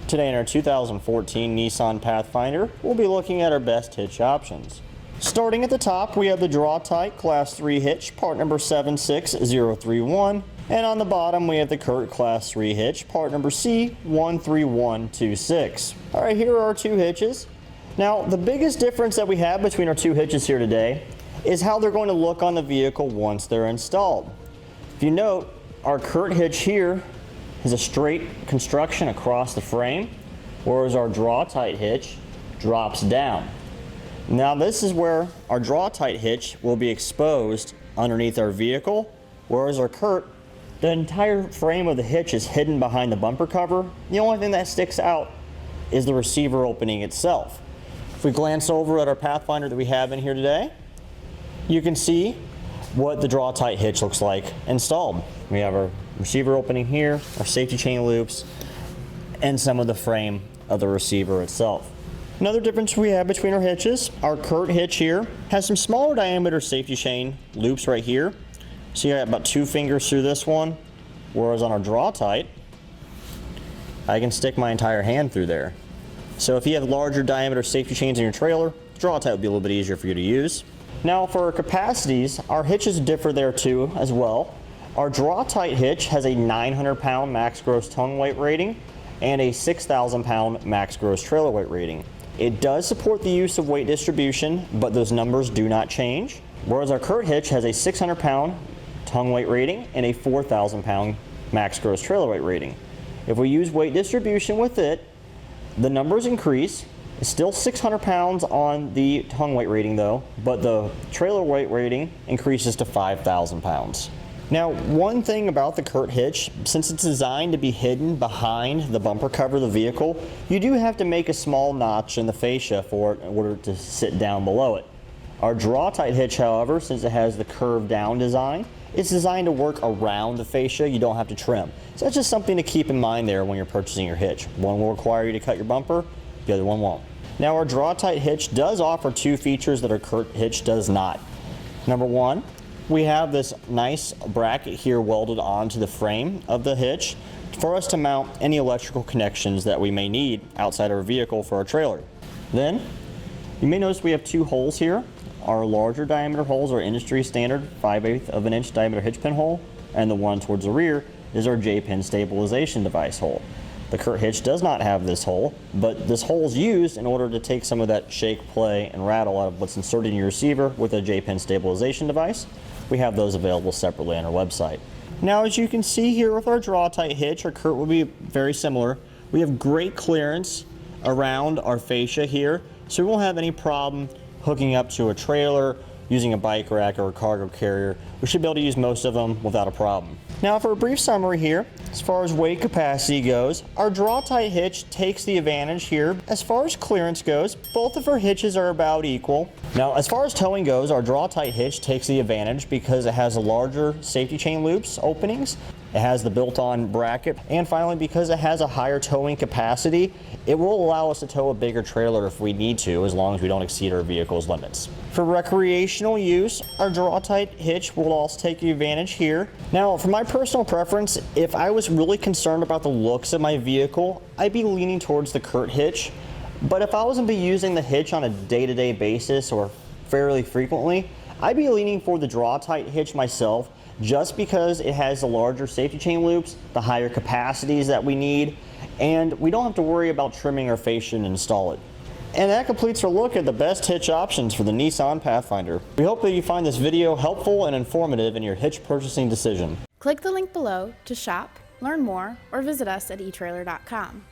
Today in our 2014 Nissan Pathfinder, we'll be looking at our best hitch options. Starting at the top, we have the Draw-Tite Class 3 hitch, part number 76031. And on the bottom, we have the CURT Class 3 hitch, part number C13126. Alright, here are our two hitches. Now, the biggest difference that we have between our two hitches here today is how they're going to look on the vehicle once they're installed. If you note, our CURT hitch here is a straight construction across the frame, whereas our Draw-Tite hitch drops down. Now this is where our Draw-Tite hitch will be exposed underneath our vehicle, whereas our CURT, the entire frame of the hitch is hidden behind the bumper cover. The only thing that sticks out is the receiver opening itself. If we glance over at our Pathfinder that we have in here today, you can see what the Draw-Tite hitch looks like installed. We have our receiver opening here, our safety chain loops, and some of the frame of the receiver itself. Another difference we have between our hitches, our CURT hitch here has some smaller diameter safety chain loops right here. So you got about 2 fingers through this one, whereas on our Draw-Tite, I can stick my entire hand through there. So if you have larger diameter safety chains in your trailer, Draw-Tite will be a little bit easier for you to use. Now for our capacities, our hitches differ there too as well. Our Draw-Tite hitch has a 900-pound max gross tongue weight rating and a 6,000-pound max gross trailer weight rating. It does support the use of weight distribution, but those numbers do not change. Whereas our CURT hitch has a 600-pound tongue weight rating and a 4,000-pound max gross trailer weight rating. If we use weight distribution with it, the numbers increase. It's still 600 pounds on the tongue weight rating though, but the trailer weight rating increases to 5,000 pounds. Now, one thing about the CURT hitch, since it's designed to be hidden behind the bumper cover of the vehicle, you do have to make a small notch in the fascia for it in order to sit down below it. Our Draw-Tite hitch, however, since it has the curved down design, it's designed to work around the fascia. You don't have to trim. So that's just something to keep in mind there when you're purchasing your hitch. One will require you to cut your bumper, the other one won't. Now our Draw-Tite hitch does offer 2 features that our CURT hitch does not. Number one, we have this nice bracket here welded onto the frame of the hitch for us to mount any electrical connections that we may need outside our vehicle for our trailer. Then, you may notice we have 2 holes here. Our larger diameter holes are industry standard 5/8 of an inch diameter hitch pin hole, and the one towards the rear is our J-pin stabilization device hole. The CURT hitch does not have this hole, but this hole is used in order to take some of that shake, play, and rattle out of what's inserted in your receiver with a J-pin stabilization device. We have those available separately on our website. Now, as you can see here with our Draw-Tite hitch, our CURT will be very similar. We have great clearance around our fascia here, so we won't have any problem hooking up to a trailer, using a bike rack or a cargo carrier. We should be able to use most of them without a problem. Now for a brief summary here, as far as weight capacity goes, our Draw-Tite hitch takes the advantage here. As far as clearance goes, both of our hitches are about equal. Now as far as towing goes, our Draw-Tite hitch takes the advantage because it has a larger safety chain loops openings, it has the built-on bracket, and finally because it has a higher towing capacity, it will allow us to tow a bigger trailer if we need to, as long as we don't exceed our vehicle's limits. For recreational use, our Draw-Tite hitch will also take the advantage here. Now, for my personal preference, if I was really concerned about the looks of my vehicle, I'd be leaning towards the CURT hitch. But if I wasn't be using the hitch on a day-to-day basis or fairly frequently, I'd be leaning for the Draw-Tite hitch myself, just because it has the larger safety chain loops, the higher capacities that we need, and we don't have to worry about trimming our fascia and install it. And that completes our look at the best hitch options for the Nissan Pathfinder. We hope that you find this video helpful and informative in your hitch purchasing decision. Click the link below to shop, learn more, or visit us at eTrailer.com.